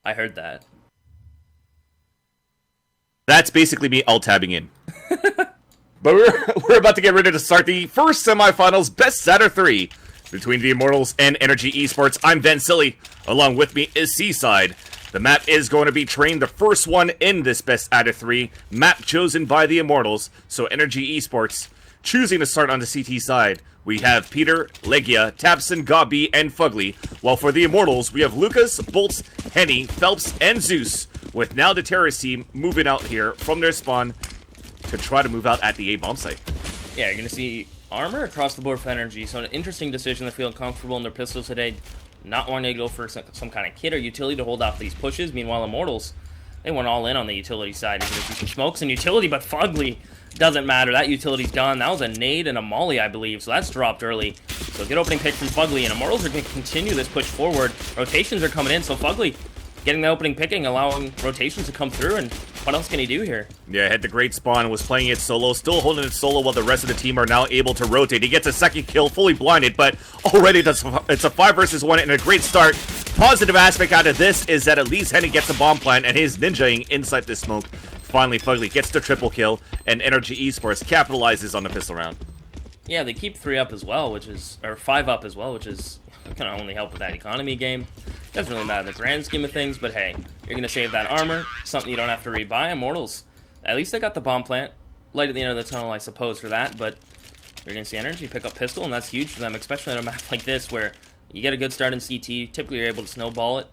I heard that. That's basically me alt-tabbing in. But we're about to get ready to start the first semifinals, Best Sadder 3, between the Immortals and NRG eSports. I'm Ben Silly. Along with me is Seaside. The map is going to be Train, the first one in this Best Sadder 3. Map chosen by the Immortals, so NRG eSports choosing to start on the CT side. We have Peter, Legia, Tabson, Gabi, and Fugly. While for the Immortals, we have Lucas, Bolts, Henny, Phelps, and Zeus. With now the terrorist team moving out here from their spawn to try to move out at the A bomb site. Yeah, you're going to see armor across the board for NRG, so an interesting decision. They're feeling comfortable in their pistols today, not wanting to go for some kind of kit or utility to hold off these pushes. Meanwhile, Immortals, they went all in on the utility side. You're going to see some smokes and utility, but Fugly doesn't matter. That utility's done. That was a nade and a molly, I believe, so that's dropped early. So good opening pick from Fugly, and Immortals are going to continue this push forward. Rotations are coming in, so Fugly getting the opening picking, allowing rotations to come through, and what else can he do here? Yeah, had the great spawn, was playing it solo, still holding it solo while the rest of the team are now able to rotate. He gets a second kill, fully blinded, but already it's a 5 versus 1 and a great start. Positive aspect out of this is that at least Henny gets a bomb plant and he's ninjaing inside this smoke. Finally, Fugly gets the triple kill, and NRG eSports capitalizes on the pistol round. Yeah, they keep 3 up as well, or 5 up as well, which is gonna only help with that economy game. Doesn't really matter in the grand scheme of things, but hey, you're gonna save that armor, something you don't have to rebuy. Immortals, at least they got the bomb plant. Light at the end of the tunnel, I suppose, for that, but you're gonna see NRG pick up pistol, and that's huge for them, especially on a map like this where you get a good start in CT, typically you're able to snowball it,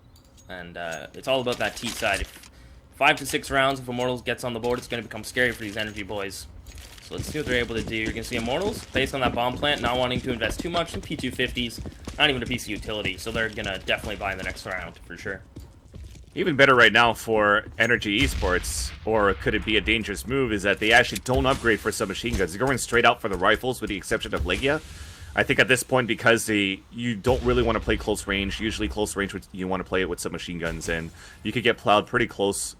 and it's all about that T side. If 5 to 6 rounds, if Immortals gets on the board, it's gonna become scary for these NRG boys. So let's see what they're able to do. You're going to see Immortals, based on that bomb plant, not wanting to invest too much in P250s, not even a piece of utility, so they're going to definitely buy in the next round, for sure. Even better right now for NRG eSports, or could it be a dangerous move, is that they actually don't upgrade for submachine guns. They're going straight out for the rifles, with the exception of Legia. I think at this point, because you don't really want to play close range, usually close range, you want to play it with submachine guns, and you could get plowed pretty close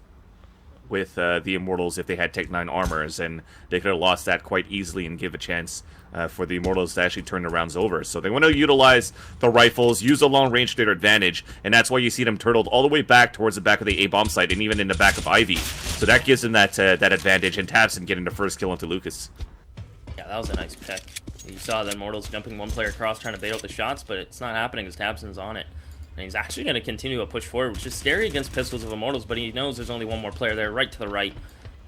with the Immortals if they had Tech 9 armors, and they could have lost that quite easily and give a chance for the Immortals to actually turn the rounds over. So they want to utilize the rifles, use the long range to their advantage, and that's why you see them turtled all the way back towards the back of the A-bomb site, and even in the back of Ivy. So that gives them that advantage, and Tabson getting the first kill into Lucas. Yeah, that was a nice pick. You saw the Immortals jumping one player across, trying to bait out the shots, but it's not happening because Tabson's on it. And he's actually going to continue a push forward, which is scary against pistols of Immortals, but he knows there's only one more player there, right to the right.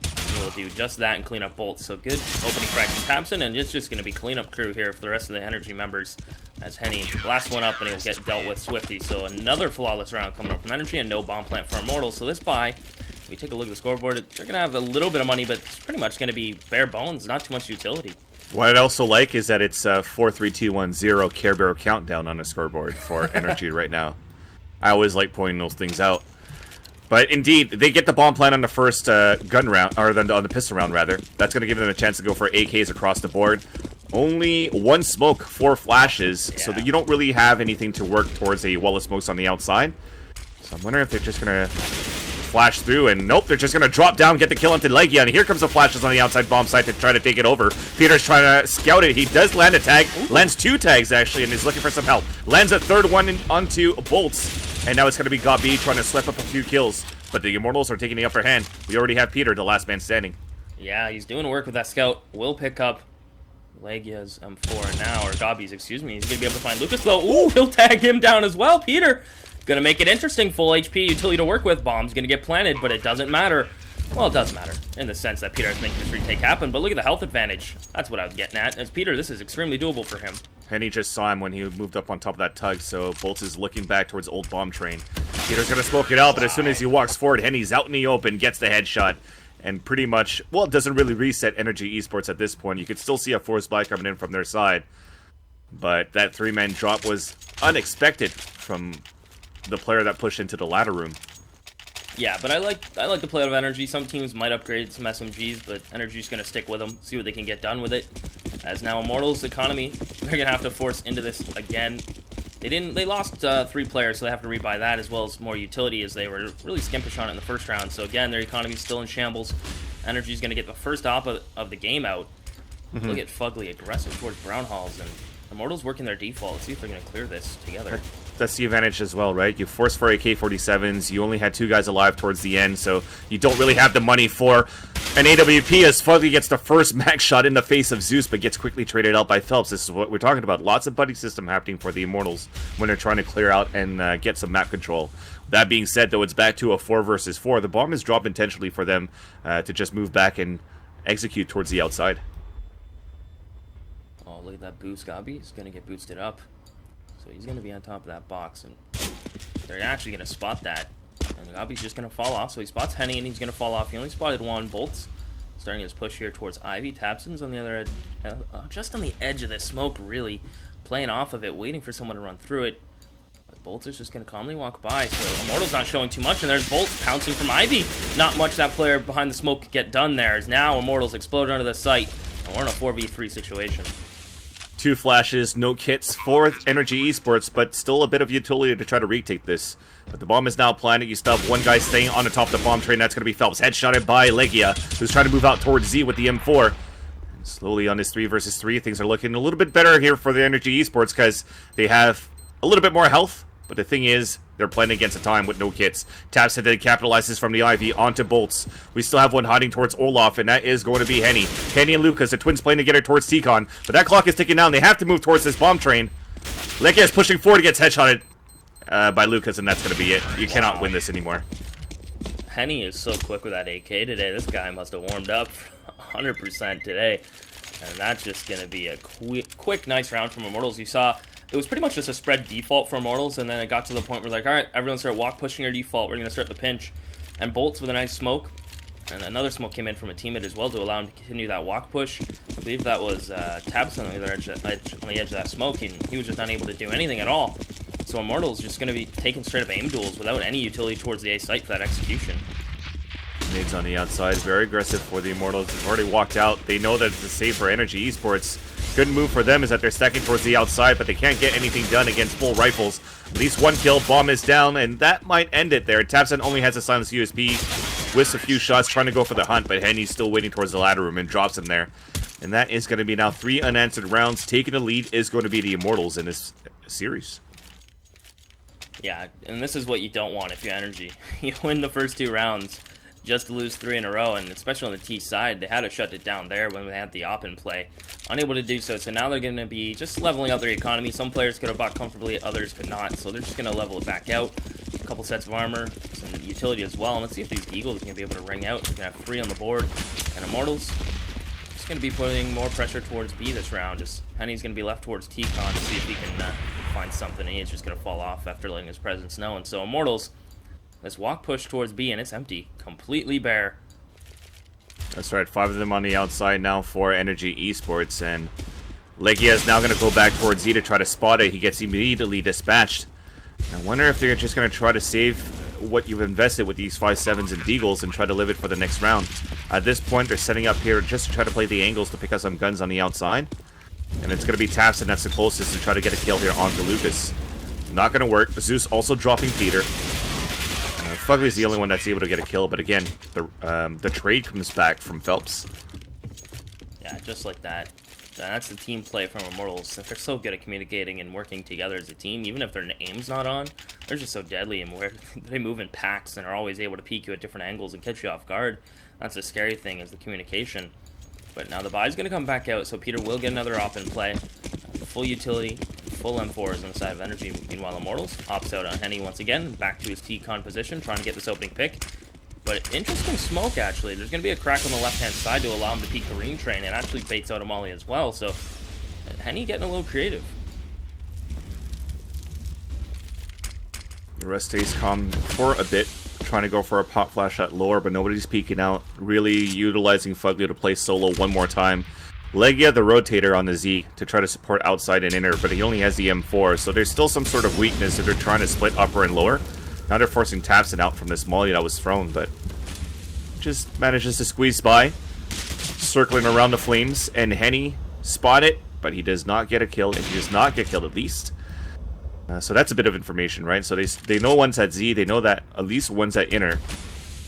He will do just that and clean up bolts. So good opening crack from Tabson, and it's just going to be cleanup crew here for the rest of the NRG members as Henny last one up, and he'll get dealt with Swifty. So another flawless round coming up from NRG, and no bomb plant for Immortals. So this buy, if we take a look at the scoreboard, they're going to have a little bit of money, but it's pretty much going to be bare bones, not too much utility. What I'd also like is that it's 4-3-2-1-0 Care Bear countdown on the scoreboard for NRG right now. I always like pointing those things out. But indeed, they get the bomb plant on the first gun round, or on the pistol round, rather. That's going to give them a chance to go for AKs across the board. Only 1 smoke, 4 flashes, so that you don't really have anything to work towards a wall of smokes on the outside. So I'm wondering if they're just going to flash through, and nope, they're just going to drop down, get the kill into Legia, and here comes the flashes on the outside bomb site to try to take it over. Peter's trying to scout it. He does land a tag, lands 2 tags actually, and is looking for some help. Lands a 3rd one onto Bolts, and now it's going to be Gabi trying to slip up a few kills, but the Immortals are taking the upper hand. We already have Peter, the last man standing. Yeah, he's doing work with that scout. Will pick up Legia's M4 now, or Gabi's, excuse me. He's going to be able to find Lucas, though. Ooh, he'll tag him down as well. Peter gonna make it interesting. Full HP utility to work with. Bomb's gonna get planted, but it doesn't matter. Well, it does matter in the sense that Peter is making this retake happen, but look at the health advantage. That's what I was getting at. As Peter, this is extremely doable for him. Henny just saw him when he moved up on top of that tug, so Bolts is looking back towards old bomb train. Peter's gonna smoke it out, but as soon as he walks forward, Henny's out in the open, gets the headshot, and pretty much, well, it doesn't really reset NRG eSports at this point. You could still see a force buy coming in from their side, but that 3-man drop was unexpected from the player that pushed into the ladder room. Yeah, but I like the play of NRG. Some teams might upgrade some SMGs, but NRG's going to stick with them, see what they can get done with it. As now Immortals economy, they're going to have to force into this again. They lost 3 players, so they have to rebuy that, as well as more utility, as they were really skimpish on it in the first round. So again, their economy's still in shambles. NRG's going to get the first op of the game out. Look at Fugly aggressive towards Brown Halls, and Immortals working their default. Let's see if they're going to clear this together. that's the advantage as well, right? You force for AK-47s. You only had 2 guys alive towards the end, so you don't really have the money for an AWP as Fugly gets the first max shot in the face of Zeus, but gets quickly traded out by Phelps. This is what we're talking about. Lots of buddy system happening for the Immortals when they're trying to clear out and get some map control. That being said, though, it's back to a 4 versus 4. The bomb is dropped intentionally for them to just move back and execute towards the outside. Oh, look at that boost. Gabi is going to get boosted up. So he's going to be on top of that box, and they're actually going to spot that. And Gabi's just going to fall off, so he spots Henny, and he's going to fall off. He only spotted 1. Bolts starting his push here towards Ivy. Tabson's on the other edge, just on the edge of this smoke, really. Playing off of it, waiting for someone to run through it. But Bolts is just going to calmly walk by, so Immortal's not showing too much, and there's Bolts pouncing from Ivy. Not much that player behind the smoke could get done there, as now Immortals explode under the site, and we're in a 4v3 situation. 2 flashes, no kits for NRG eSports, but still a bit of utility to try to retake this. But the bomb is now planted. You still have 1 guy staying on the top of the bomb train. That's going to be Phelps. Headshotted by Legia, who's trying to move out towards Z with the M4. And slowly on this 3 versus 3, things are looking a little bit better here for the NRG eSports because they have a little bit more health. But the thing is, they're playing against a time with no kits. Tabson then capitalizes from the Ivy onto Bolts. We still have one hiding towards Olaf, and that is going to be Henny. Henny and Lucas, the twins playing together towards T-Con. But that clock is ticking down. They have to move towards this bomb train. Lekia is pushing forward, gets headshotted by Lucas, and that's going to be it. You cannot win this anymore. Henny is so quick with that AK today. This guy must have warmed up 100% today. And that's just going to be a quick, nice round from Immortals. You saw it was pretty much just a spread default for Immortals, and then it got to the point where like, all right, everyone start walk pushing our default. We're going to start the pinch. And Bolts with a nice smoke. And another smoke came in from a teammate as well to allow him to continue that walk push. I believe that was Tabson on the other edge of that smoke, and he was just unable to do anything at all. So Immortals just going to be taking straight up aim duels without any utility towards the A site for that execution. Nades on the outside, very aggressive for the Immortals. They've already walked out. They know that it's a save for NRG eSports. Good move for them is that they're stacking towards the outside, but they can't get anything done against full rifles. At least 1 kill, bomb is down, and that might end it there. Tabson only has a silenced USP, whiffs a few shots, trying to go for the hunt, but Henny's still waiting towards the ladder room and drops him there. And that is going to be now 3 unanswered rounds. Taking the lead is going to be the Immortals in this series. Yeah, and this is what you don't want if you're NRG. You win the first 2 rounds just to lose 3 in a row, and especially on the T side, they had to shut it down there when they had the op in play. Unable to do so, so now they're going to be just leveling out their economy. Some players could have bought comfortably, others could not, so they're just going to level it back out. A couple sets of armor, some utility as well, and let's see if these Eagles are going to be able to ring out. They're going to have 3 on the board, and Immortals just going to be putting more pressure towards B this round. Just Henny's going to be left towards T-Con to see if he can find something, and he's just going to fall off after letting his presence known. So Immortals, let's walk push towards B, and it's empty. Completely bare. That's right, 5 of them on the outside now for NRG eSports, and Legia is now going to go back towards Z to try to spot it. He gets immediately dispatched. I wonder if they're just going to try to save what you've invested with these 5.7s and Deagles and try to live it for the next round. At this point, they're setting up here just to try to play the angles to pick up some guns on the outside. And it's going to be Tabson that's the closest to try to get a kill here onto Lucas. Not going to work. Zeus also dropping Peter. Fugly's the only one that's able to get a kill, but again, the trade comes back from Phelps. Yeah, just like that. That's the team play from Immortals. They're so good at communicating and working together as a team. Even if their aim's not on, they're just so deadly, and where they move in packs and are always able to peek you at different angles and catch you off guard. That's the scary thing, is the communication. But now the buy's going to come back out, so Peter will get another op in play. Full utility, full M4s on the side of NRG. Meanwhile, Immortals opts out on Henny once again, back to his T-Con position, trying to get this opening pick. But interesting smoke, actually. There's going to be a crack on the left-hand side to allow him to peek the ring train, and actually baits out a molly as well, so Henny getting a little creative. The rest stays calm for a bit, trying to go for a pop flash at lower, but nobody's peeking out, really utilizing Fugly to play solo one more time. Legia the rotator on the Z to try to support outside and inner, but he only has the M4, so there's still some sort of weakness if they're trying to split upper and lower. Now they're forcing Tabson out from this molly that was thrown, but just manages to squeeze by, circling around the flames, and Henny spot it, but he does not get a kill, and he does not get killed at least. So that's a bit of information, right? So they know one's at Z, they know that at least one's at inner,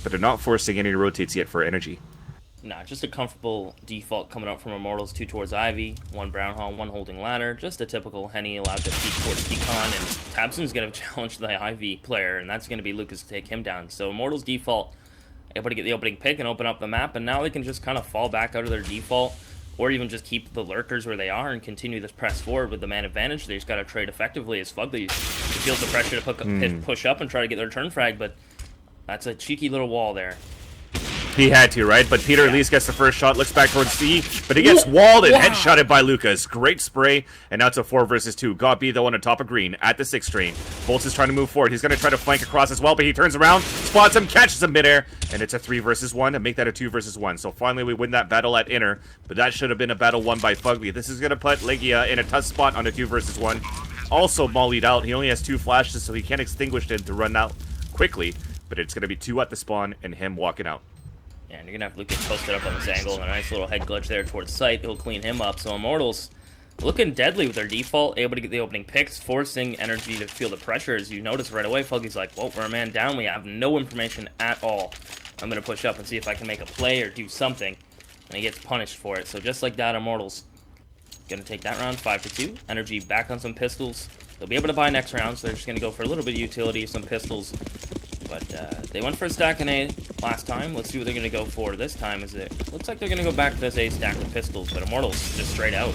but they're not forcing any rotates yet for energy. Nah, just a comfortable default coming up from Immortals, 2 towards Ivy, 1 Brown Hall, 1 holding ladder. Just a typical Henny allowed to peek towards Pecan, and Tabson's going to challenge the Ivy player, and that's going to be Lucas to take him down. So Immortals default able to get the opening pick and open up the map, and now they can just kind of fall back out of their default, or even just keep the lurkers where they are and continue this press forward with the man advantage. They just got to trade effectively as Fugly feels the pressure to push up and try to get their turn frag, but that's a cheeky little wall there. He had to, right? But Peter at least gets the first shot, looks back towards C, but he gets walled and headshotted by Lucas. Great spray, and now it's a 4 versus 2. Got B, though, on the top of green at the 6th train. Bolts is trying to move forward. He's going to try to flank across as well, but he turns around, spots him, catches him midair, and it's a 3 versus 1 to make that a 2 versus 1. So finally we win that battle at Inner, but that should have been a battle won by Fugly. This is going to put Legia in a tough spot on a 2 versus 1. Also mollied out. He only has 2 flashes, so he can't extinguish it to run out quickly, but it's going to be 2 at the spawn and him walking out. Yeah, and you're going to have Lucas posted up on this angle, and a nice little head glitch there towards sight. He'll clean him up. So Immortals looking deadly with their default, able to get the opening picks, forcing NRG to feel the pressure. As you notice right away, Fugly's like, well, we're a man down. We have no information at all. I'm going to push up and see if I can make a play or do something. And he gets punished for it. So just like that, Immortals going to take that round, 5-2. NRG back on some pistols. They'll be able to buy next round, so they're just going to go for a little bit of utility, some pistols. But they went for a stack in A last time. Let's see what they're going to go for this time. Looks like they're going to go back to this A stack with pistols, but Immortals just straight out.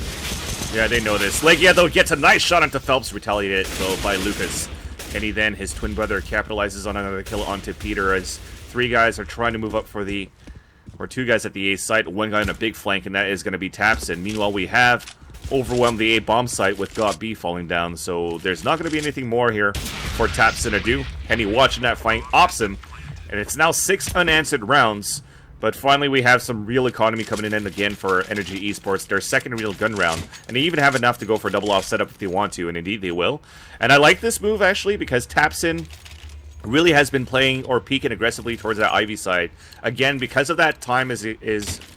Yeah, they know this. Legia, though, gets a nice shot onto Phelps, retaliated, though, by Lucas. Kenny then, his twin brother, capitalizes on another kill onto Peter as 3 guys are trying to move up for the... or 2 guys at the A site, 1 guy on a big flank, and that is going to be Tapson. Meanwhile, we have overwhelmed the A bomb site with God B falling down, so there's not going to be anything more here for Tapson to do. Henny watching that flank, ops him, and it's now 6 unanswered rounds, but finally we have some real economy coming in again for NRG eSports, their second real gun round, and they even have enough to go for a double off setup if they want to, and indeed they will. And I like this move, actually, because Tapson really has been playing or peeking aggressively towards that Ivy side. Again, because of that time is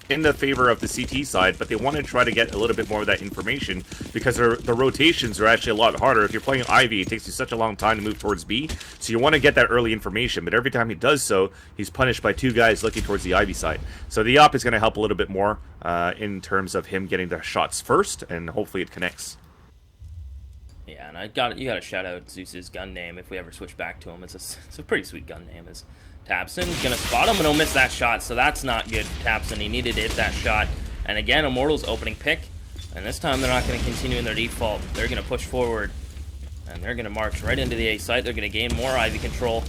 in the favor of the CT side, but they want to try to get a little bit more of that information because the rotations are actually a lot harder. If you're playing Ivy, it takes you such a long time to move towards B, so you want to get that early information, but every time he does so, he's punished by 2 guys looking towards the Ivy side. So the op is going to help a little bit more in terms of him getting the shots first, and hopefully it connects. Yeah, and you got to shout out Zeus's gun name if we ever switch back to him. It's a pretty sweet gun name. Is Tapson's gonna spot him and he'll miss that shot, so that's not good for Tapson. He needed to hit that shot. And again, Immortals opening pick, and this time they're not gonna continue in their default. They're gonna push forward, and they're gonna march right into the A site. They're gonna gain more Ivy control,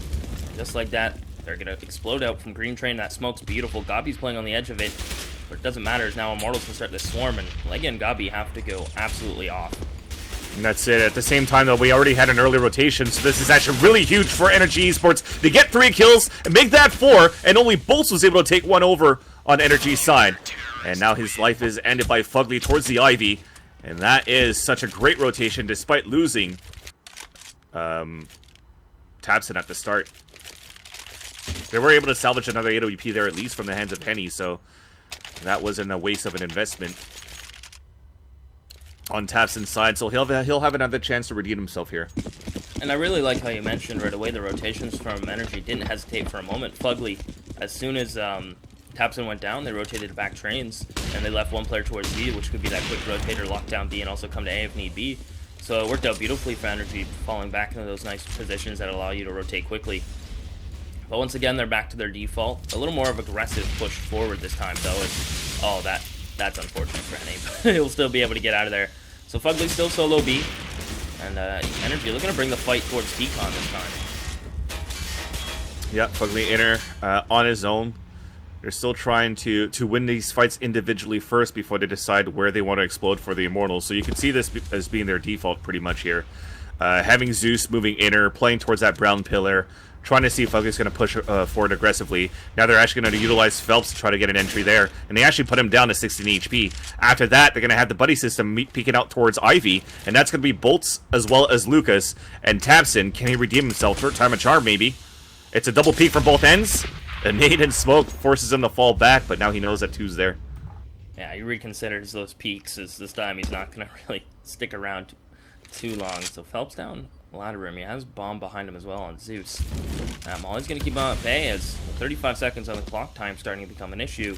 just like that. They're gonna explode out from Green Train. That smoke's beautiful. Gabi's playing on the edge of it, but it doesn't matter. As now Immortals can start this swarm, and Legia and Gabi have to go absolutely off. And that's it. At the same time, though, we already had an early rotation, so this is actually really huge for NRG eSports. They get 3 kills and make that 4, and only Bolts was able to take 1 over on NRG's side. And now his life is ended by Fugly towards the Ivy, and that is such a great rotation despite losing Tapson at the start. They were able to salvage another AWP there, at least from the hands of Henny, so that wasn't a waste of an investment on Tapson's side, so he'll have another chance to redeem himself here. And I really like how you mentioned right away the rotations from NRG didn't hesitate for a moment. Fugly, as soon as Tapson went down, they rotated back trains, and they left 1 player towards B, which could be that quick rotator, lock down B, and also come to A if need be. So it worked out beautifully for NRG, falling back into those nice positions that allow you to rotate quickly. But once again, they're back to their default. A little more of aggressive push forward this time, though. That's unfortunate for Henny. He'll still be able to get out of there. So Fugly's still solo B, and NRG looking to bring the fight towards Tcon this time. Yeah, Fugly Inner on his own. They're still trying to win these fights individually first before they decide where they want to explode for the Immortals. So you can see this as being their default pretty much here. Having Zeus moving Inner, playing towards that brown pillar, trying to see if Fugly's going to push forward aggressively. Now they're actually going to utilize Phelps to try to get an entry there, and they actually put him down to 16 HP. After that, they're going to have the buddy system peeking out towards Ivy, and that's going to be Bolts as well as Lucas. And Tapson, can he redeem himself? Short time of charm, maybe. It's a double peek from both ends. A nade and smoke forces him to fall back, but now he knows that 2's there. Yeah, he reconsiders those peaks, as this time he's not going to really stick around too long. So Phelps down ladder room. He has bomb behind him as well on Zeus. Molly's going to keep him at bay as 35 seconds on the clock, time starting to become an issue.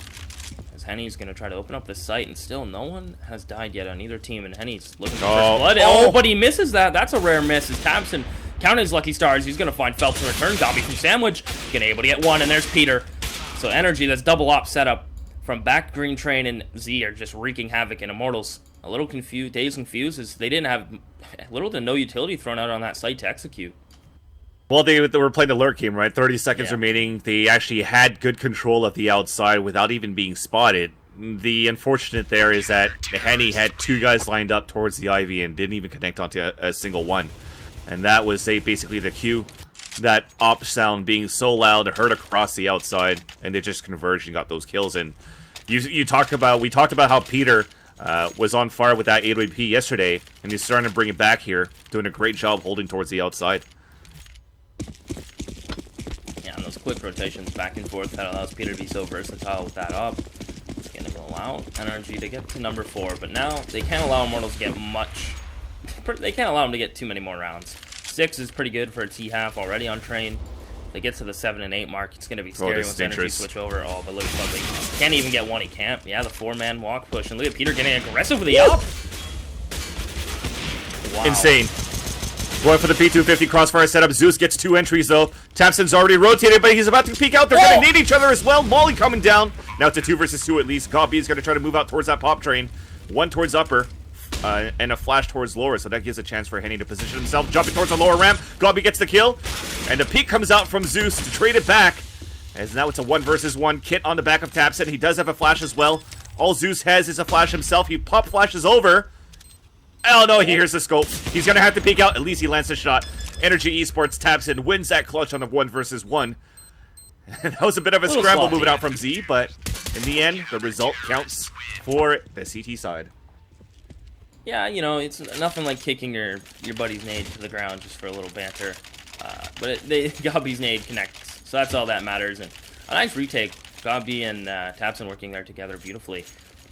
as Henny's going to try to open up the site, and still no one has died yet on either team, and Henny's looking for first blood. Oh, but he misses that. That's a rare miss as Tabson counting his lucky stars. He's going to find Phelps in return. Gobby from Sandwich, going to able to get one, and there's Peter. So NRG, that's double op setup from back Green Train and Z are just wreaking havoc, and Immortals a little confused, dazed and confused, as they didn't have little to no utility thrown out on that site to execute. Well, they were playing the lurk game, right? 30 seconds remaining. They actually had good control of the outside without even being spotted. The unfortunate there is that Henny had two guys lined up towards the Ivy and didn't even connect onto a single one. And that was basically the cue. That op sound being so loud, it heard across the outside, and they just converged and got those kills. And we talked about how Peter was on fire with that IBP yesterday, and he's starting to bring it back here, doing a great job holding towards the outside. Yeah, and those quick rotations back and forth, that allows Peter to be so versatile with that up. It's going to allow NRG to get to number 4, but now they can't allow Immortals to get much. They can't allow them to get too many more rounds. 6 is pretty good for a T-half already on train. If they get to the 7 and 8 mark, it's going to be scary once NRG switch over. Oh, but look at Fugly. Can't even get one, he can't. Yeah, the 4-man walk push, and look at Peter getting aggressive with the up. Wow. Insane. Going for the P250 crossfire setup. Zeus gets 2 entries, though. Tamsin's already rotated, but he's about to peek out. They're going to need each other as well. Molly coming down. Now it's a 2 versus 2 at least. Gobby is going to try to move out towards that pop train. 1 towards upper, and a flash towards lower, so that gives a chance for Henny to position himself. Jumping towards the lower ramp. Gobby gets the kill, and the peek comes out from Zeus to trade it back. As now it's a 1 versus 1. Kit on the back of Tapson. He does have a flash as well. All Zeus has is a flash himself. He pop flashes over. Oh no, he hears the scope. He's gonna have to peek out. At least he lands a shot. NRG eSports taps in, wins that clutch on the 1 versus 1. That was a bit of a scramble moving out from Z, but in the end, the result counts for the CT side. Yeah, you know, it's nothing like kicking your buddy's nade to the ground just for a little banter. But Gobby's nade connects, so that's all that matters. And a nice retake. Gobby and Tapson working there together beautifully.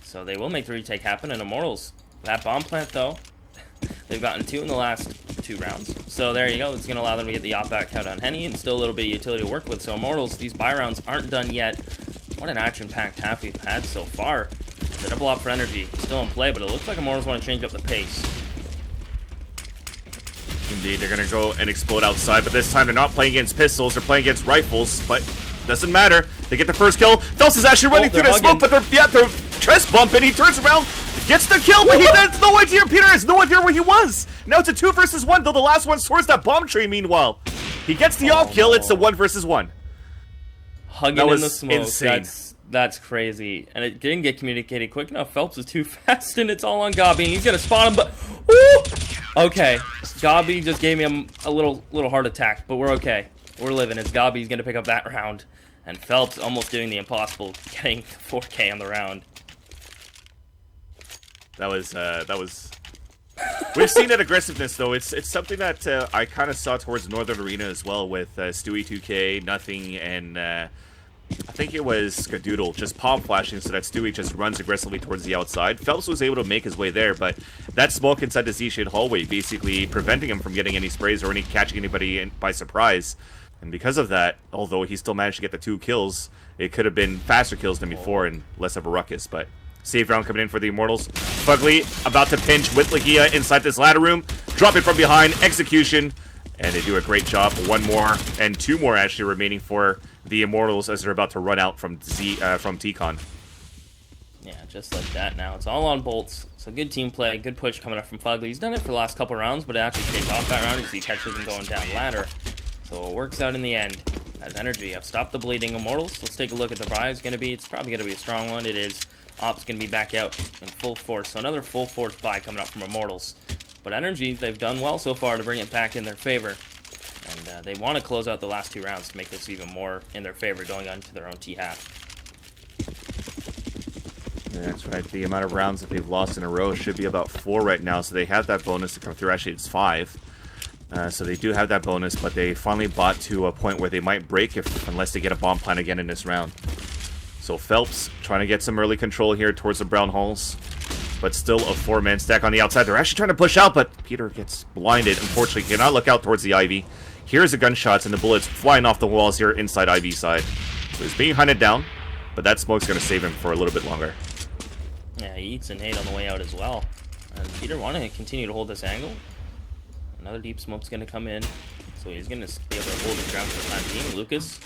So they will make the retake happen, and Immortals. That bomb plant, though, they've gotten 2 in the last 2 rounds. So there you go. It's going to allow them to get the op back out on Henny and still a little bit of utility to work with. So Immortals, these buy rounds aren't done yet. What an action-packed half we've had so far. The double op for NRG still in play, but it looks like Immortals want to change up the pace. Indeed, they're going to go and explode outside, but this time they're not playing against pistols, they're playing against rifles, but doesn't matter. They get the first kill. Phelps is actually running through the smoke, but they're chest bumping. He turns around, gets the kill, but he has no idea. Peter has no idea where he was. Now it's a 2 versus 1, though the last one towards that bomb tree. Meanwhile, he gets the off kill. It's a 1 versus 1. Hugging in the smoke. Insane. That's crazy. And it didn't get communicated quick enough. Phelps is too fast, and it's all on Gobby. And he's going to spot him, but... Woo! Okay. Gobby just gave me a little heart attack, but we're okay. We're living. It's Gobby's going to pick up that round. And Phelps almost doing the impossible, getting 4K on the round. That was... We've seen that aggressiveness, though. It's something that I kind of saw towards Northern Arena as well with Stewie 2K, Nothing, and I think it was Skadoodle just pop flashing so that Stewie just runs aggressively towards the outside. Phelps was able to make his way there, but that smoke inside the Z-shade hallway basically preventing him from getting any sprays or catching anybody by surprise. And because of that, although he still managed to get the 2 kills, it could have been faster kills than before and less of a ruckus, but... Save round coming in for the Immortals. Fugly about to pinch with Lagia inside this ladder room. Drop it from behind. Execution. And they do a great job. 1 more and 2 more actually remaining for the Immortals as they're about to run out from T-Con. Yeah, just like that now. It's all on bolts. So good team play. Good push coming up from Fugly. He's done it for the last couple rounds, but it actually pays off that round as he catches him going down ladder. So it works out in the end. As NRG have stopped the bleeding Immortals. Let's take a look at the buy. It's probably going to be a strong one. It is. Op's going to be back out in full force. So another full force buy coming up from Immortals. But NRG, they've done well so far to bring it back in their favor. And they want to close out the last 2 rounds to make this even more in their favor going on to their own T-half. That's right. The amount of rounds that they've lost in a row should be about 4 right now. So they have that bonus to come through. Actually, it's 5. So they do have that bonus, but they finally bought to a point where they might break unless they get a bomb plant again in this round. So Phelps trying to get some early control here towards the brown holes, but still a 4-man stack on the outside. They're actually trying to push out, but Peter gets blinded. Unfortunately, cannot look out towards the Ivy. Here's the gunshots and the bullets flying off the walls here inside Ivy side. So he's being hunted down. but that smoke's going to save him for a little bit longer. Yeah, he eats a nade on the way out as well. And Peter wanting to continue to hold this angle. Another deep smoke's going to come in, so he's going to be able to hold his ground for the time being. Lucas,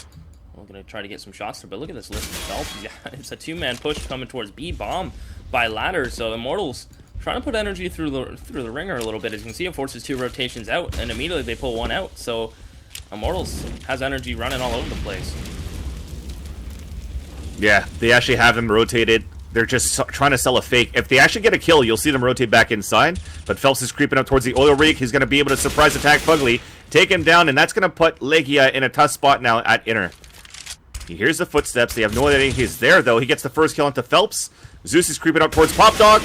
we're going to try to get some shots there, but look at this list itself. Yeah, it's a two-man push coming towards B. Bomb by ladder, so Immortals trying to put energy through the ringer a little bit. As you can see, it forces 2 rotations out, and immediately they pull 1 out. So Immortals has energy running all over the place. Yeah, they actually have him rotated. They're just trying to sell a fake. If they actually get a kill, you'll see them rotate back inside. But Phelps is creeping up towards the oil rig. He's going to be able to surprise attack Fugly, take him down, and that's going to put Legia in a tough spot now at inner. He hears the footsteps. They have no idea he's there, though. He gets the first kill onto Phelps. Zeus is creeping up towards Pop Dog.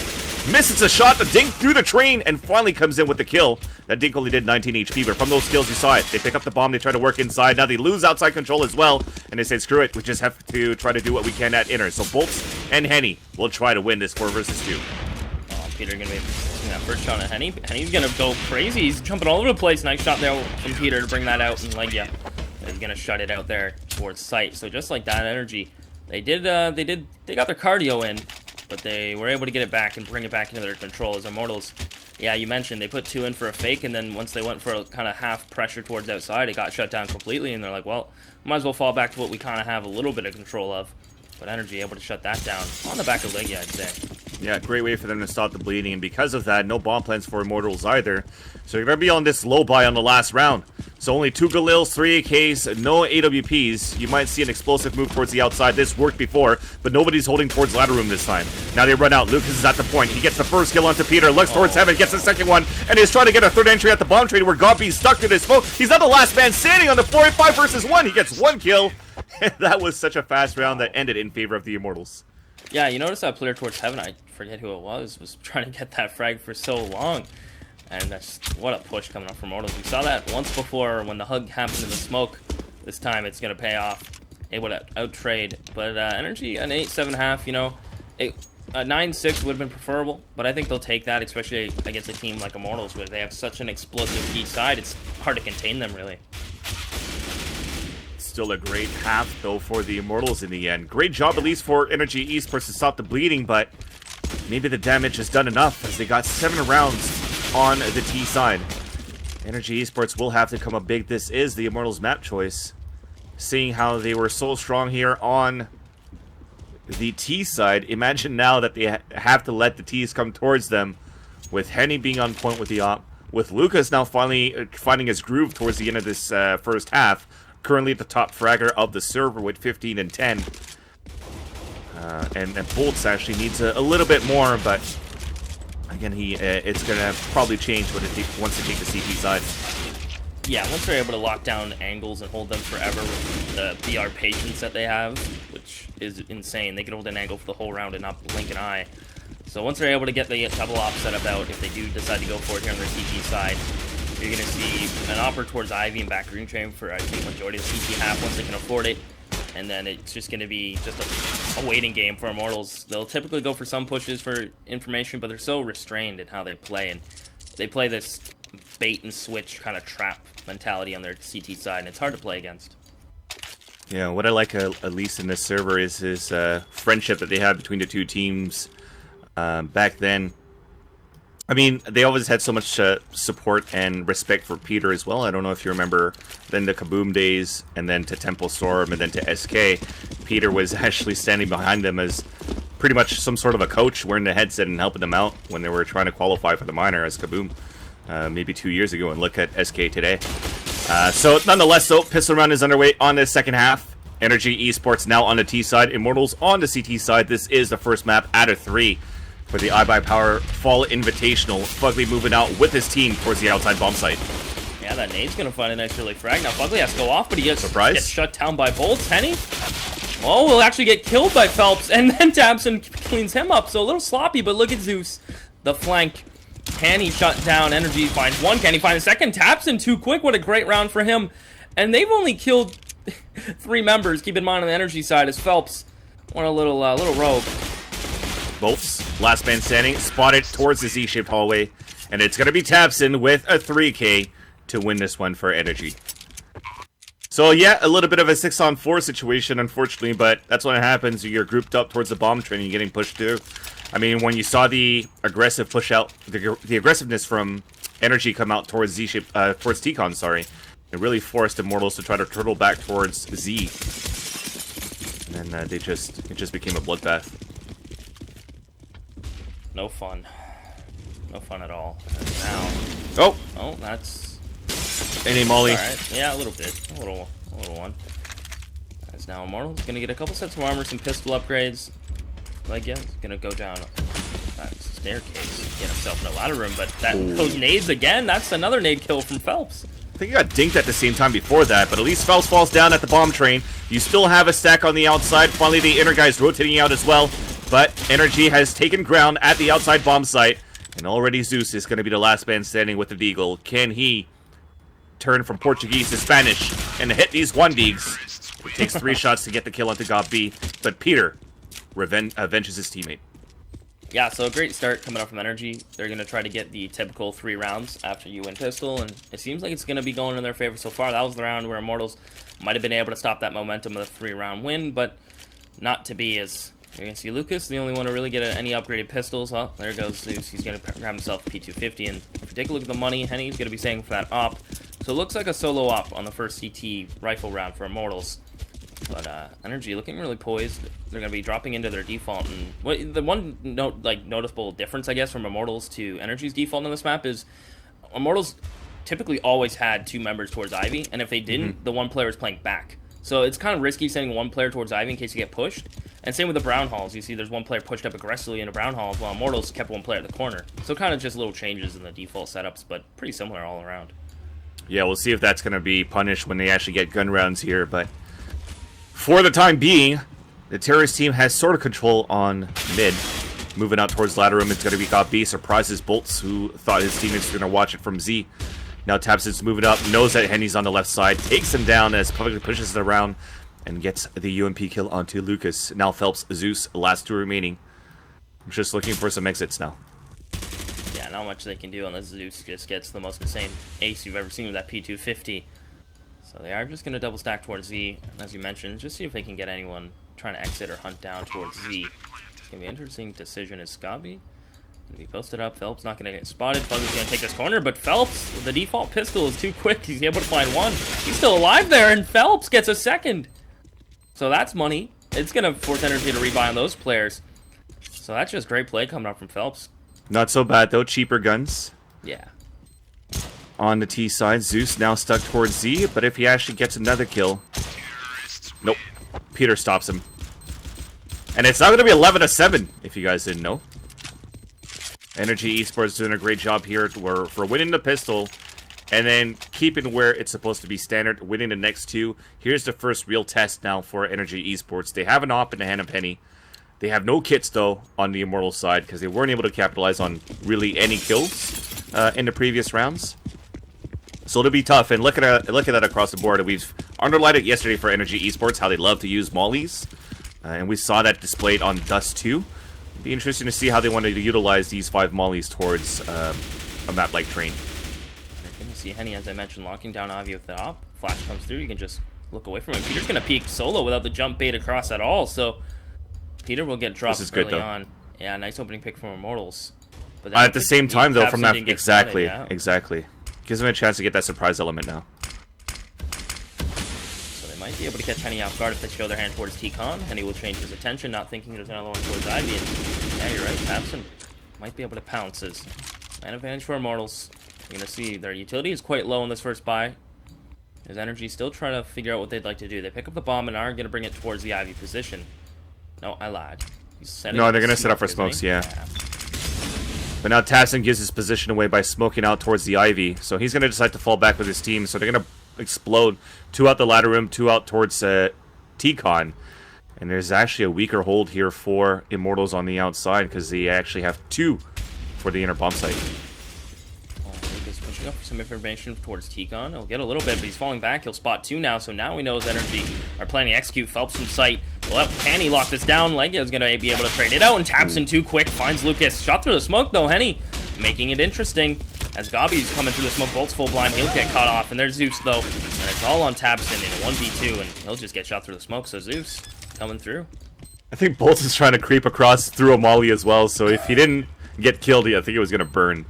Misses a shot, the dink through the train, and finally comes in with the kill. That dink only did 19 HP, but from those kills you saw it. They pick up the bomb, they try to work inside. Now they lose outside control as well, and they say, screw it, we just have to try to do what we can at inner. So Bolts and Henny will try to win this 4 versus 2. Oh, Peter gonna be taking that first shot at Henny. Henny's gonna go crazy. He's jumping all over the place. Nice shot there from Peter to bring that out, and Legia is gonna shut it out there towards sight. So just like that energy, they got their cardio in, but they were able to get it back and bring it back into their control as Immortals. Yeah, you mentioned they put 2 in for a fake, and then once they went for a kind of half pressure towards outside, it got shut down completely, and they're like, well, might as well fall back to what we kind of have a little bit of control of. But Energy able to shut that down on the back of Legia, I'd say. Yeah, great way for them to stop the bleeding, and because of that, no bomb plans for Immortals either. So you're going to be on this low buy on the last round. So only 2 Galils, 3 AKs, no AWPs. You might see an explosive move towards the outside. This worked before, but nobody's holding towards ladder room this time. Now they run out. Lucas is at the point. He gets the first kill onto Peter, looks towards heaven, gets the second one, and is trying to get a 3rd entry at the bomb trade where Goppy's stuck to this smoke. He's not the last man standing on the floor at 5 versus 1. He gets 1 kill. That was such a fast round that ended in favor of the Immortals. Yeah, you notice that player towards heaven, I forget who it was trying to get that frag for so long. And that's what a push coming up from Immortals. We saw that once before when the hug happened in the smoke. This time it's going to pay off. Able to out-trade. But Energy, an 8-7.5, you know, a 9-6 would have been preferable. But I think they'll take that, especially against a team like Immortals, where they have such an explosive key side. It's hard to contain them, really. Still a great half, though, for the Immortals in the end. Great job, at least, for NRG eSports to stop the bleeding, but maybe the damage has done enough as they got 7 rounds on the T side. NRG eSports will have to come up big. This is the Immortals map choice. Seeing how they were so strong here on the T side, imagine now that they have to let the T's come towards them, with Henny being on point with the op, with Lucas now finally finding his groove towards the end of this first half. Currently the top fragger of the server with 15 and 10. And Bolts actually needs a little bit more, but again, it's going to probably change once they take the CT side. Yeah, once they're able to lock down angles and hold them forever with the BR patience that they have, which is insane. They can hold an angle for the whole round and not blink an eye. So once they're able to get the double op setup out, if they do decide to go for it here on their CT side, you're going to see an opper towards Ivy and back green train for, I think, majority of the CT half once they can afford it. And then it's just going to be just a waiting game for Immortals. They'll typically go for some pushes for information, but they're so restrained in how they play. And they play this bait and switch kind of trap mentality on their CT side, and it's hard to play against. Yeah, what I like at least in this server is his friendship that they have between the two teams back then. I mean, they always had so much support and respect for Peter as well. I don't know if you remember then the Kaboom days, and then to Temple Storm, and then to SK. Peter was actually standing behind them as pretty much some sort of a coach, wearing the headset and helping them out when they were trying to qualify for the minor as Kaboom maybe 2 years ago, and look at SK today. So nonetheless, though, pistol round is underway on the second half. NRG eSports now on the T side, Immortals on the CT side. This is the first map out of 3. For the iBUYPOWER Fall Invitational. Fugly moving out with his team towards the outside bomb site. Yeah, that nade's going to find a nice early frag. Now Fugly has to go off, but he gets shut down by Bolts. Henny, oh, will actually get killed by Phelps, and then Tabson cleans him up. So a little sloppy, but look at Zeus. The flank. Can he shut down? Energy finds one. Can he find a second? Tabson too quick. What a great round for him. And they've only killed 3 members. Keep in mind on the Energy side is Phelps. What a little rogue. Bolts, last man standing, spotted towards the Z-shaped hallway, and it's going to be Tabson with a 3K to win this one for Energy. So So yeah, a little bit of a 6-on-4 situation, unfortunately, but that's when it happens. You're grouped up towards the bomb train and you're getting pushed through. I mean, when you saw the aggressive push out, the aggressiveness from NRG come out towards towards T-Con, sorry, it really forced Immortals to try to turtle back towards Z. And then it just became a bloodbath. No fun. No fun at all. And now, oh, that's. Any Molly? Alright, yeah, a little bit. A little one. As now Immortal's gonna get a couple sets of armor, some pistol upgrades. Like, yeah, he's gonna go down that staircase, get himself in a ladder room, but those nades again, that's another nade kill from Phelps. I think he got dinked at the same time before that, but at least Phelps falls down at the bomb train. You still have a stack on the outside. Finally, the inner guy's rotating out as well, but NRG has taken ground at the outside bomb site, and already Zeus is gonna be the last man standing with the deagle. Can he turn from Portuguese to Spanish and hit these 1-digs? It takes 3 shots to get the kill onto God B, but Peter avenges his teammate. Yeah, so a great start coming up from NRG. They're going to try to get the typical 3 rounds after you win pistol, and it seems like it's going to be going in their favor so far. That was the round where Immortals might have been able to stop that momentum of the 3-round win, but not to be. As you're going to see Lucas, the only one to really get any upgraded pistols. Well, there goes Zeus. He's going to grab himself a P250, and if you take a look at the money, Henny's going to be saying for that op. So it looks like a solo op on the first CT rifle round for Immortals. But NRG looking really poised. They're going to be dropping into their default. And the one noticeable difference, I guess, from Immortals to NRG's default on this map is Immortals typically always had 2 members towards Ivy, and if they didn't, the one player was playing back. So it's kind of risky sending one player towards Ivy in case you get pushed. And same with the Brown Halls. You see there's one player pushed up aggressively into Brown Halls, while Immortals kept one player at the corner. So kind of just little changes in the default setups, but pretty similar all around. Yeah, we'll see if that's going to be punished when they actually get gun rounds here, but for the time being, the terrorist team has sort of control on mid. Moving out towards ladder room, it's going to be God B. Surprises Bolts, who thought his teammates were going to watch it from Z. Now Tabson's moving up, knows that Henny's on the left side, takes him down as Public pushes it around, and gets the UMP kill onto Lucas. Now Phelps, Zeus, last 2 remaining. I'm just looking for some exits now. Yeah, not much they can do unless Zeus just gets the most insane ace you've ever seen with that P250. So they are just going to double stack towards Z, as you mentioned, just see if they can get anyone trying to exit or hunt down towards Z. It's going to be an interesting decision. Is Scobby going to be posted up? Phelps not going to get spotted. Fuzzy's going to take this corner, but Phelps, the default pistol is too quick. He's able to find one. He's still alive there, and Phelps gets a second. So that's money. It's going to force NRG to rebuy on those players. So that's just great play coming up from Phelps. Not so bad, though. Cheaper guns. Yeah. On the T side, Zeus now stuck towards Z, but if he actually gets another kill... Nope. Peter stops him. And it's not going to be 11-7, if you guys didn't know. NRG eSports doing a great job here for winning the pistol, and then keeping where it's supposed to be standard, winning the next 2. Here's the first real test now for NRG eSports. They have an op in the hand of Penny. They have no kits, though, on the Immortal side, because they weren't able to capitalize on really any kills in the previous rounds. So it'll be tough, and look at that across the board. We've underlined it yesterday for NRG eSports, how they love to use mollies, and we saw that displayed on Dust 2. It'll be interesting to see how they want to utilize these 5 mollies towards a map like Train. You're going to see Henny, as I mentioned, locking down Avi with the op. Flash comes through, you can just look away from him. Peter's going to peek solo without the jump bait across at all, so Peter will get dropped early on. Yeah, nice opening pick from Immortals. But at the same time, though, from that... Exactly, spotted, yeah. Exactly. Gives him a chance to get that surprise element now. So they might be able to catch Henny off guard if they show their hand towards T-Con. Henny will change his attention, not thinking there's another one towards Ivy. And yeah, you're right. Tabson might be able to pounce. As man advantage for Immortals. You're going to see their utility is quite low in this first buy. There's NRG still trying to figure out what they'd like to do. They pick up the bomb and are going to bring it towards the Ivy position. No, I lied. No, they're going to set up for smokes, yeah. But now Tabson gives his position away by smoking out towards the Ivy. So he's going to decide to fall back with his team. So they're going to explode. 2 out the ladder room, 2 out towards T-Con. And there's actually a weaker hold here for Immortals on the outside, because they actually have 2 for the inner bomb site. Lucas pushing up for some information towards T-Con. He'll get a little bit, but he's falling back. He'll spot 2 now. So now we know his NRG are planning to execute Phelps from sight. Well, Henny locked this down. Legia's going to be able to trade it out, and Tabson too quick finds Lucas. Shot through the smoke, though. Henny making it interesting As Gabi's coming through the smoke, Bolt's full blind, he'll get caught off, and there's Zeus though, and it's all on tabseN in a 1v2, and he'll just get shot through the smoke, so Zeus coming through. I think Bolt is trying to creep across through a molly as well, so if he didn't get killed, I think it was going to burn.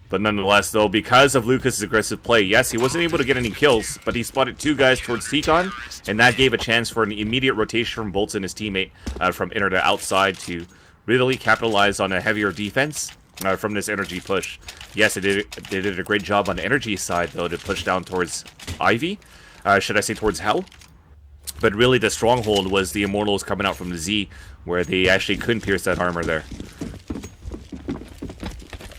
But nonetheless, though, because of Lucas' aggressive play, yes, he wasn't able to get any kills, but he spotted 2 guys towards T-Con, and that gave a chance for an immediate rotation from Boltz and his teammate from inner to outside to really capitalize on a heavier defense from this NRG push. Yes, they did a great job on the NRG side, though, to push down towards Ivy. Should I say towards Hell? But really, the stronghold was the Immortals coming out from the Z, where they actually couldn't pierce that armor there.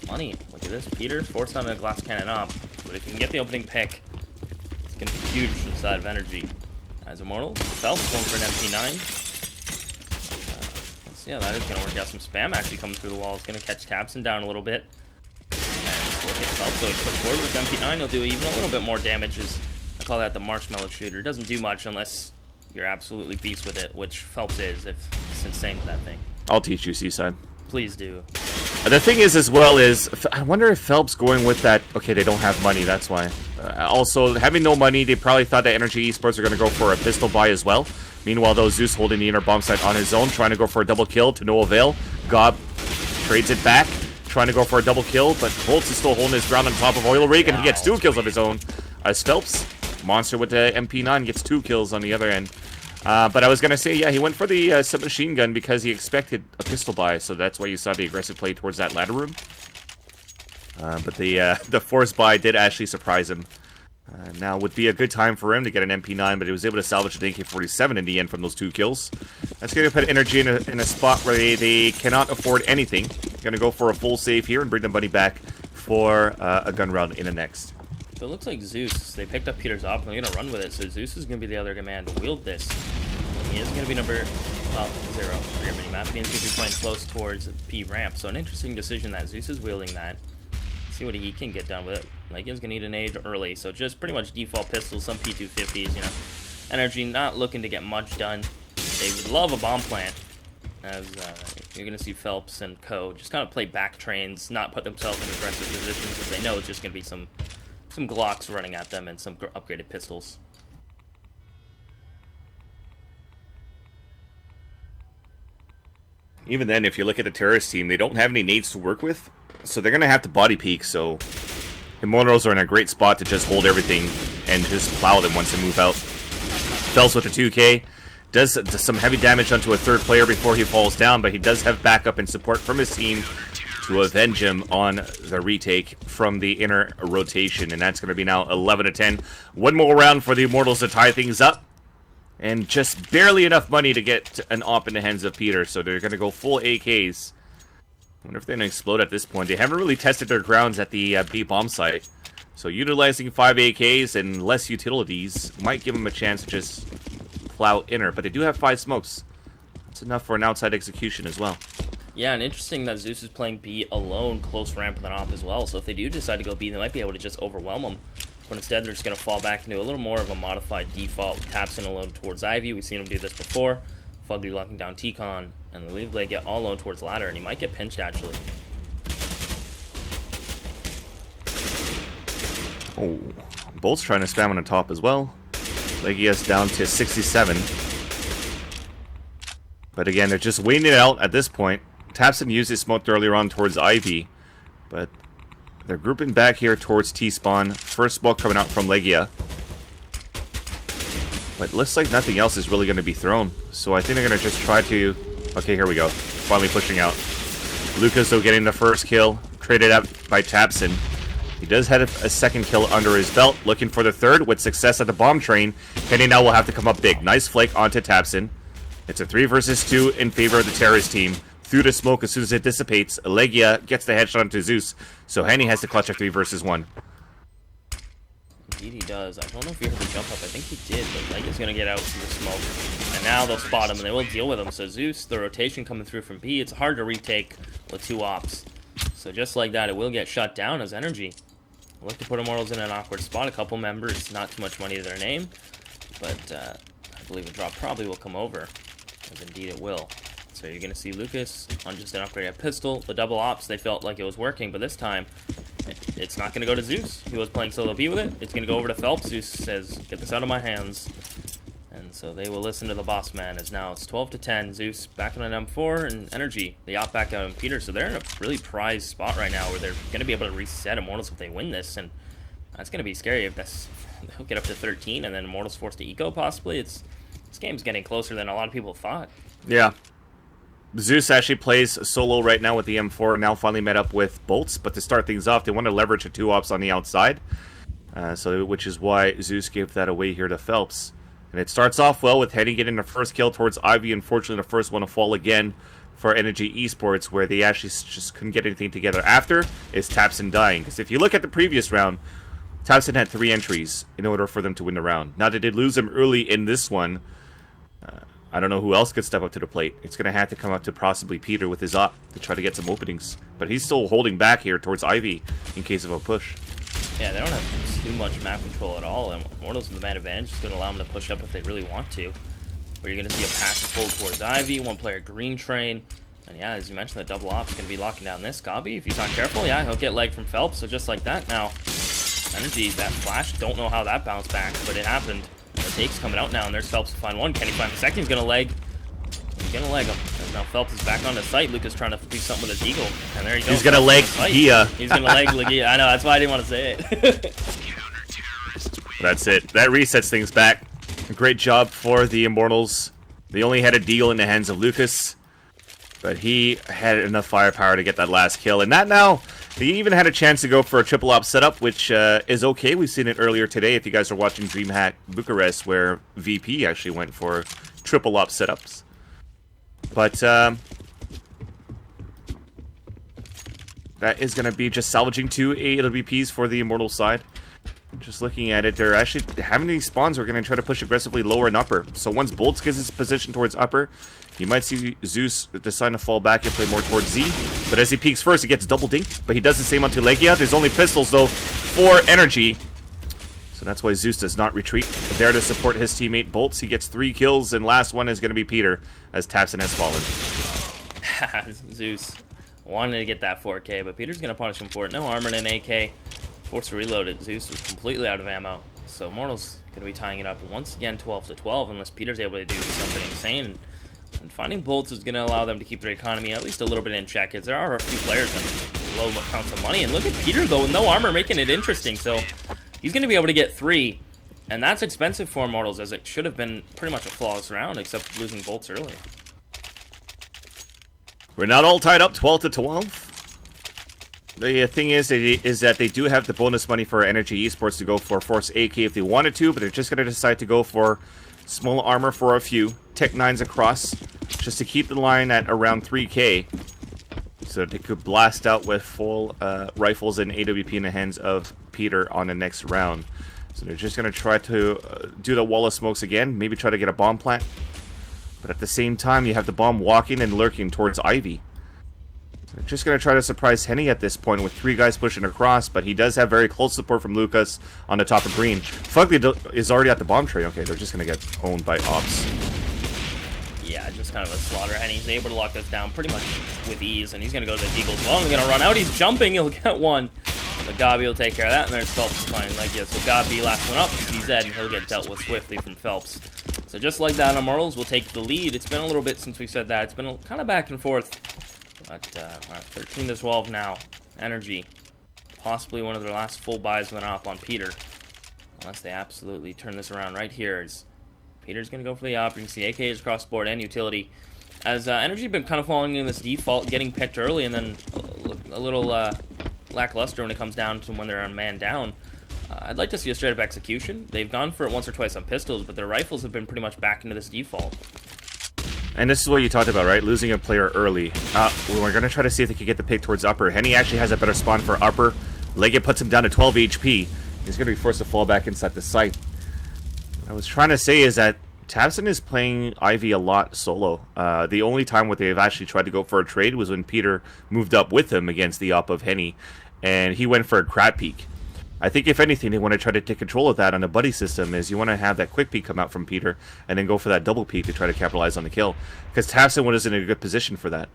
Funny. Look at this. Peter forced on a glass cannon up, but if you can get the opening pick, it's going to be huge for the side of Energy. As Immortals, Phelps going for an MP9. Yeah, that is going to work out. Some spam actually coming through the wall. It's going to catch tabseN down a little bit. And look at Phelps, so he puts forward with MP9. He'll do even a little bit more damage. I call that the marshmallow shooter. It doesn't do much unless you're absolutely beast with it, which Phelps is. It's insane with that thing. I'll teach you, Seaside. Please do. The thing is, as well, is I wonder if Phelps going with that. Okay, they don't have money, that's why. Also, having no money, they probably thought that NRG eSports are going to go for a pistol buy as well. Meanwhile, though, Zeus holding the inner bomb site on his own, trying to go for a double kill to no avail. Gob trades it back, trying to go for a double kill, but Boltz is still holding his ground on top of Oil Rig, and he gets 2 kills of his own. As Phelps, monster with the MP9, gets 2 kills on the other end. But I was going to say, yeah, he went for the submachine gun because he expected a pistol buy, so that's why you saw the aggressive play towards that ladder room. But the force buy did actually surprise him. Now would be a good time for him to get an MP9, but he was able to salvage an AK-47 in the end from those 2 kills. That's going to put Energy in a spot where they cannot afford anything. Going to go for a full save here and bring the money back for a gun round in the next. So it looks like Zeus, they picked up Peter's op and they're going to run with it, so Zeus is going to be the other man to wield this. He is going to be number, well, 0 for your minimap, and he's going to be playing close towards the P ramp, so an interesting decision that Zeus is wielding that. See what he can get done with it. Legian's going to need an aid early, so just pretty much default pistols, some P250s, you know. Energy not looking to get much done. They would love a bomb plant, as you're going to see Phelps and Co. just kind of play back trains, not put themselves in aggressive positions, because they know it's just going to be some Glocks running at them and some upgraded pistols. Even then, if you look at the terrorist team, they don't have any nades to work with, so they're going to have to body peek, so Immortals are in a great spot to just hold everything and just plow them once they move out. Phelps with the 2K, does some heavy damage onto a 3rd player before he falls down, but he does have backup and support from his team to avenge him on the retake from the inner rotation, and that's going to be now 11-10. One more round for the Immortals to tie things up, and just barely enough money to get an op in the hands of Peter, so they're going to go full AKs. I wonder if they're going to explode at this point. They haven't really tested their grounds at the B bomb site, so utilizing 5 AKs and less utilities might give them a chance to just plow inner, but they do have 5 smokes. That's enough for an outside execution as well. Yeah, and interesting that Zeus is playing B alone, close ramp with an op as well, so if they do decide to go B, they might be able to just overwhelm them. But instead, they're just going to fall back into a little more of a modified default. tabseN alone towards Ivy. We've seen him do this before. Fugly locking down T-Con, and they leave Legia all alone towards ladder, and he might get pinched, actually. Oh, Bolt's trying to spam on the top as well. Legia's down to 67. But again, they're just waiting it out at this point. tabseN used his smoke earlier on towards Ivy, but they're grouping back here towards T-spawn. First smoke coming out from Legia. But it looks like nothing else is really going to be thrown. So I think they're going to just try to... Okay, here we go. Finally pushing out. Lucas, though, getting the first kill. Traded up by tabseN. He does have a 2nd kill under his belt. Looking for the 3rd with success at the bomb train. Kenny now will have to come up big. Nice flake onto tabseN. It's a 3 versus 2 in favor of the terrorist team. Through the smoke as soon as it dissipates, Legia gets the headshot onto Zeus, so Henny has to clutch a 3 versus 1. Indeed he does. I don't know if you heard the jump up. I think he did, but Legia's going to get out through the smoke. And now they'll spot him, and they will deal with him. So Zeus, the rotation coming through from B, it's hard to retake with 2 ops. So just like that, it will get shut down as Energy. Look to put Immortals in an awkward spot. A couple members, not too much money to their name, but I believe a drop probably will come over, as indeed it will. So you're going to see Lucas on just an upgraded pistol. The double ops, they felt like it was working, but this time It's not going to go to Zeus. He was playing solo B with it. It's going to go over to Phelps. Zeus says, get this out of my hands. And so they will listen to the boss man, as now it's 12-10. Zeus back on an M4, and NRG, they opt back out on Peter. So they're in a really prized spot right now where they're going to be able to reset Immortals if they win this. And that's going to be scary if they'll get up to 13 and then Immortals forced to eco possibly. This game's getting closer than a lot of people thought. Yeah. Zeus actually plays solo right now with the M4, now finally met up with Bolts, but to start things off, they want to leverage the 2-ops on the outside, which is why Zeus gave that away here to Phelps. And it starts off well with Henny getting the first kill towards Ivy, unfortunately the first one to fall again for NRG eSports, where they actually just couldn't get anything together. After is Tapson dying, because if you look at the previous round, Tapson had 3 entries in order for them to win the round. Now they did lose him early in this one. I don't know who else could step up to the plate. It's going to have to come up to possibly Peter with his op to try to get some openings. But he's still holding back here towards Ivy in case of a push. Yeah, they don't have too much map control at all, and Immortals with the man advantage is going to allow them to push up if they really want to. But you're going to see a passive pull towards Ivy, one player green train. And yeah, as you mentioned, the double op is going to be locking down this Gabi. If he's not careful, yeah, he'll get leg from Phelps. So just like that now, NRG, that flash, don't know how that bounced back, but it happened. The take's coming out now, and there's Phelps to find one. Can he find the second? He's gonna leg. He's gonna leg him. And now Phelps is back on the site. Lucas trying to do something with his eagle. And there he goes. He's gonna leg Gia. He's gonna leg Gia. I know, that's why I didn't want to say it. That's it. That resets things back. Great job for the Immortals. They only had a deal in the hands of Lucas, but he had enough firepower to get that last kill. And that now, he even had a chance to go for a triple op setup, which is okay. We've seen it earlier today if you guys are watching DreamHack Bucharest, where VP actually went for triple op setups. But that is going to be just salvaging 2 AWPs for the Immortal side. Just looking at it, they're actually having these spawns are going to try to push aggressively lower and upper. So once Bolts gets his position towards upper, you might see Zeus decide to fall back and play more towards Z. But as he peeks first, he gets double dinked. But he does the same onto Legia. There's only pistols, though, for NRG. So that's why Zeus does not retreat. There to support his teammate Bolts. He gets 3 kills, and last one is going to be Peter, as Tapson has fallen. Zeus wanted to get that 4K, but Peter's going to punish him for it. No armor and an AK. Forced to reload it. Zeus was completely out of ammo. So Immortals going to be tying it up once again 12-12 unless Peter's able to do something insane. And finding Bolts is going to allow them to keep their economy at least a little bit in check, as there are a few players with low amounts of money. And look at Peter, though, with no armor, making it interesting. So he's going to be able to get 3. And that's expensive for Immortals, as it should have been pretty much a flawless round, except losing Bolts early. We're not all tied up 12-12. The thing is that they do have the bonus money for NRG eSports to go for Force AK if they wanted to, but they're just going to decide to go for small armor for a few, Tech 9s across, just to keep the line at around 3K, so that they could blast out with full rifles and AWP in the hands of Peter on the next round. So they're just going to try to do the wall of smokes again, maybe try to get a bomb plant, but at the same time you have the bomb walking and lurking towards Ivy. They're just going to try to surprise Henny at this point with 3 guys pushing across, but he does have very close support from Lucas on the top of green. Fugly is already at the bomb tray. Okay, they're just going to get owned by Ops. Yeah, just kind of a slaughter, and he's able to lock this down pretty much with ease, and he's going to go to the Deagle as well. He's going to run out. He's jumping. He'll get one. But Gabi will take care of that, and there's Phelps flying like yeah. So Gabi last one up. He's dead, and he'll get dealt with swiftly from Phelps. So just like that, Immortals will take the lead. It's been a little bit since we said that. It's been kind of back and forth. But 13-12 now. NRG. Possibly one of their last full buys went off on Peter. Unless they absolutely turn this around right here. As Peter's going to go for the op. You can see AKs across board and utility. As NRG been kind of falling in this default, getting picked early, and then a little lackluster when it comes down to when they're on man down. I'd like to see a straight-up execution. They've gone for it once or twice on pistols, but their rifles have been pretty much back into this default. And this is what you talked about, right? Losing a player early. We're going to try to see if they can get the pick towards upper. Henny actually has a better spawn for upper. Leggett puts him down to 12 HP. He's going to be forced to fall back inside the site. What I was trying to say is that Tapson is playing Ivy a lot solo. The only time where they've actually tried to go for a trade was when Peter moved up with him against the op of Henny, and he went for a crab peek. I think if anything, they want to try to take control of that on a buddy system, is you want to have that quick peek come out from Peter, and then go for that double peek to try to capitalize on the kill. Because Tapson was in a good position for that.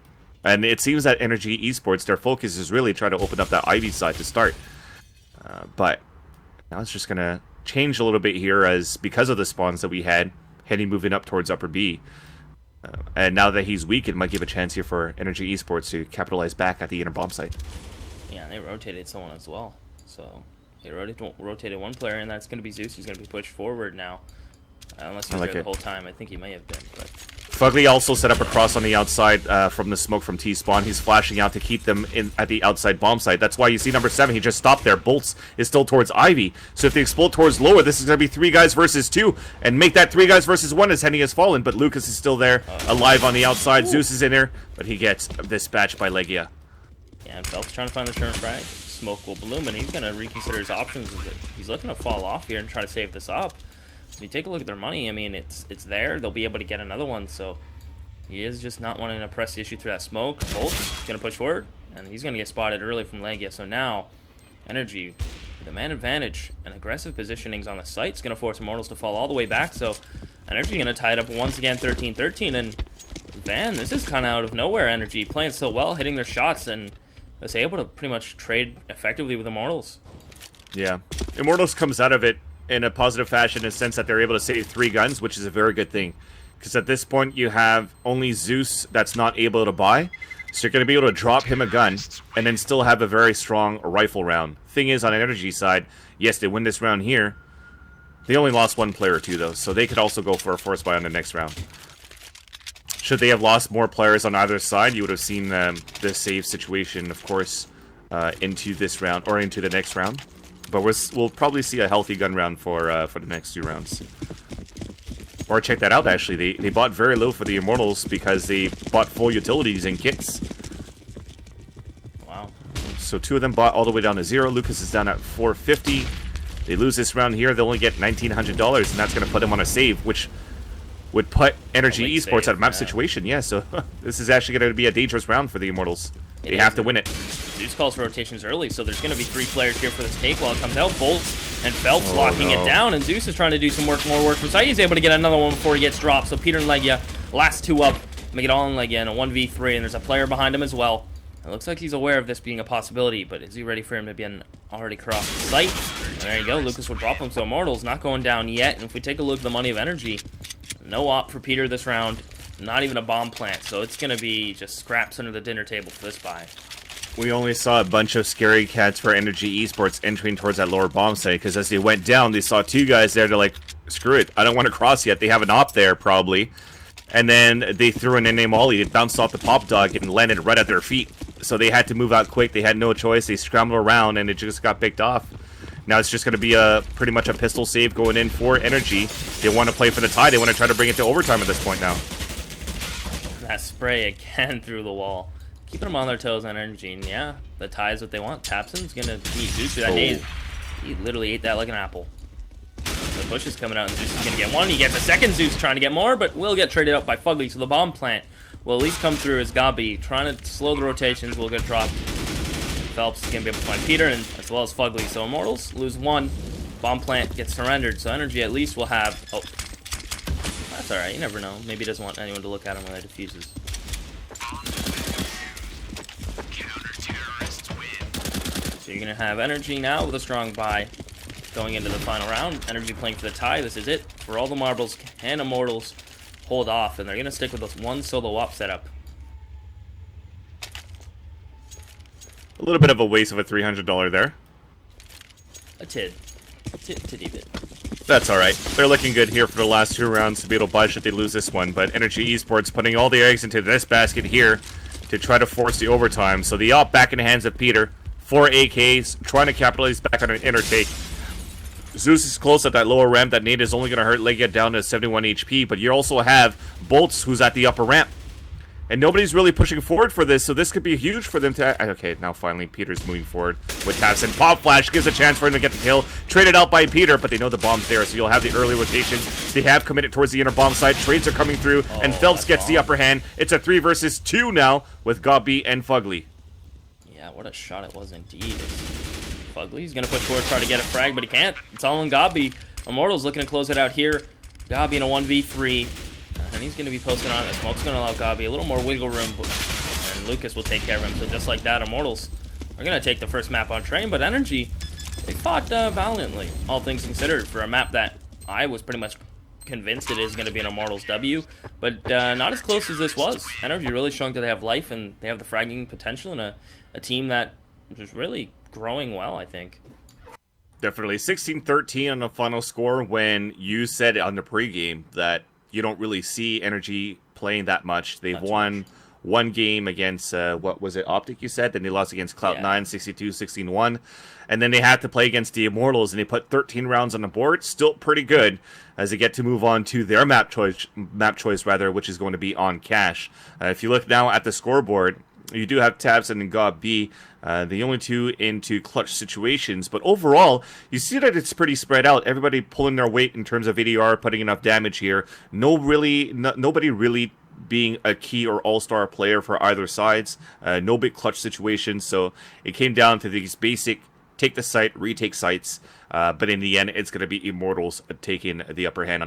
And it seems that NRG eSports, their focus is really trying to open up that Ivy side to start. But now it's just going to change a little bit here as because of the spawns that we had, heading moving up towards upper B. And now that he's weak, it might give a chance here for NRG eSports to capitalize back at the inner bomb site. Yeah, and they rotated someone as well. So they rotated one player, and that's going to be Zeus, who's going to be pushed forward now. Unless he was there the whole time. I think he may have been. But Fugly also set up a cross on the outside from the smoke from T-Spawn. He's flashing out to keep them in at the outside bomb site. That's why you see number 7. He just stopped there. Bolts is still towards Ivy. So if they explode towards lower, this is going to be 3 guys versus 2. And make that 3 guys versus 1 as Henny has fallen. But Lucas is still there, alive on the outside. Ooh. Zeus is in there, but he gets dispatched by Legia. Yeah, and Phelps trying to find the turn frag. Smoke will bloom, and he's going to reconsider his options. He's looking to fall off here and try to save this up. If you take a look at their money, I mean, it's there. They'll be able to get another one, so he is just not wanting to press the issue through that smoke. Bolt's going to push forward, and he's going to get spotted early from Legia. So now, NRG, the man advantage and aggressive positionings on the site is going to force Immortals to fall all the way back. So NRG going to tie it up once again, 13-13. And Van, this is kind of out of nowhere. NRG playing so well, hitting their shots, and was able to pretty much trade effectively with Immortals. Yeah, Immortals comes out of it in a positive fashion in the sense that they're able to save 3 guns, which is a very good thing. Because at this point, you have only Zeus that's not able to buy. So you're going to be able to drop him a gun and then still have a very strong rifle round. Thing is, on the NRG side, yes, they win this round here. They only lost 1 player or 2, though. So they could also go for a force buy on the next round. Should they have lost more players on either side, you would have seen the save situation, of course, into this round, or into the next round. But we'll probably see a healthy gun round for the next 2 rounds. Or check that out, actually. They bought very low for the Immortals because they bought full utilities and kits. Wow. So 2 of them bought all the way down to 0. Lucas is down at 450. They lose this round here, they only get $1,900, and that's going to put them on a save, which would put NRG eSports at a map situation. Yeah, so this is actually going to be a dangerous round for the Immortals. They have to win it. Zeus calls rotations early, so there's going to be 3 players here for this take while it comes out. Bolts and Phelps locking it down, and Zeus is trying to do some more work from side. He's able to get another one before he gets dropped. So Peter and Legia, last 2 up, make it all in Legia in a 1v3, and there's a player behind him as well. It looks like he's aware of this being a possibility, but is he ready for him to be already crossed the site? And there you go, Lucas will drop him, so Immortals not going down yet. And if we take a look at the money of NRG, no op for Peter this round, not even a bomb plant, so it's going to be just scraps under the dinner table for this buy. We only saw a bunch of scary cats for NRG eSports entering towards that lower bomb site, because as they went down, they saw 2 guys there. They're like, screw it, I don't want to cross yet. They have an op there, probably. And then they threw an NA molly. It bounced off the pop dog and landed right at their feet. So they had to move out quick. They had no choice. They scrambled around, and it just got picked off. Now it's just going to be pretty much a pistol save going in for NRG. They want to play for the tie. They want to try to bring it to overtime at this point now. That spray again through the wall. Keeping them on their toes on NRG, and yeah, the tie is what they want. Tapson's gonna beat Zeus with that nade. He literally ate that like an apple. The push is coming out, and Zeus is gonna get one. He gets a second. Zeus trying to get more, but will get traded out by Fugly, so the bomb plant will at least come through as Gabi. Trying to slow the rotations, will get dropped. Phelps is gonna be able to find Peter, and as well as Fugly. So Immortals lose 1. Bomb plant gets surrendered, so NRG at least will have... Oh, that's alright, you never know. Maybe he doesn't want anyone to look at him when that diffuses. So you're going to have NRG now with a strong buy going into the final round. NRG playing for the tie. This is it. For all the marbles, can Immortals hold off? And they're going to stick with this 1 solo op setup. A little bit of a waste of a $300 there. A tiddy bit. That's alright. They're looking good here for the last 2 rounds to be able to budge if they lose this one. But NRG eSports putting all the eggs into this basket here to try to force the overtime. So the op back in the hands of Peter. 4 AKs, trying to capitalize back on an inner take. Zeus is close at that lower ramp. That nade is only going to hurt Legia down to 71 HP. But you also have Bolts, who's at the upper ramp. And nobody's really pushing forward for this, so this could be huge for them to... Okay, now finally Peter's moving forward with taps, and Pop Flash gives a chance for him to get the kill. Traded out by Peter, but they know the bomb's there, so you'll have the early rotation. They have committed towards the inner bomb side. Trades are coming through, and Phelps gets the upper hand. It's a 3 versus 2 now with Gabi and Fugly. Yeah, what a shot it was indeed. Fugly's going to push forward, try to get a frag, but he can't. It's all on Gabi. Immortals looking to close it out here. Gabi in a 1v3. And he's going to be posted on it. Smoke's going to allow Gabi a little more wiggle room. And and Lucas will take care of him. So just like that, Immortals are going to take the first map on train, but NRG, they fought valiantly, all things considered, for a map that I was pretty much convinced it is going to be an Immortals W, but not as close as this was. NRG really showing that they have life and they have the fragging potential in a team that is really growing well, I think. Definitely. 16-13 on the final score when you said on the pregame that you don't really see NRG playing that much. They've won one game against, what was it, Optic, you said? Then they lost against Cloud9, 62-16-1. And then they had to play against the Immortals, and they put 13 rounds on the board. Still pretty good as they get to move on to their map choice, which is going to be on Cash. If you look now at the scoreboard, you do have Tabson and God B, the only two into clutch situations. But overall, you see that it's pretty spread out. Everybody pulling their weight in terms of ADR, putting enough damage here. Nobody really being a key or all-star player for either sides. No big clutch situations. So it came down to these basic take the site, retake sites. But in the end, it's going to be Immortals taking the upper hand on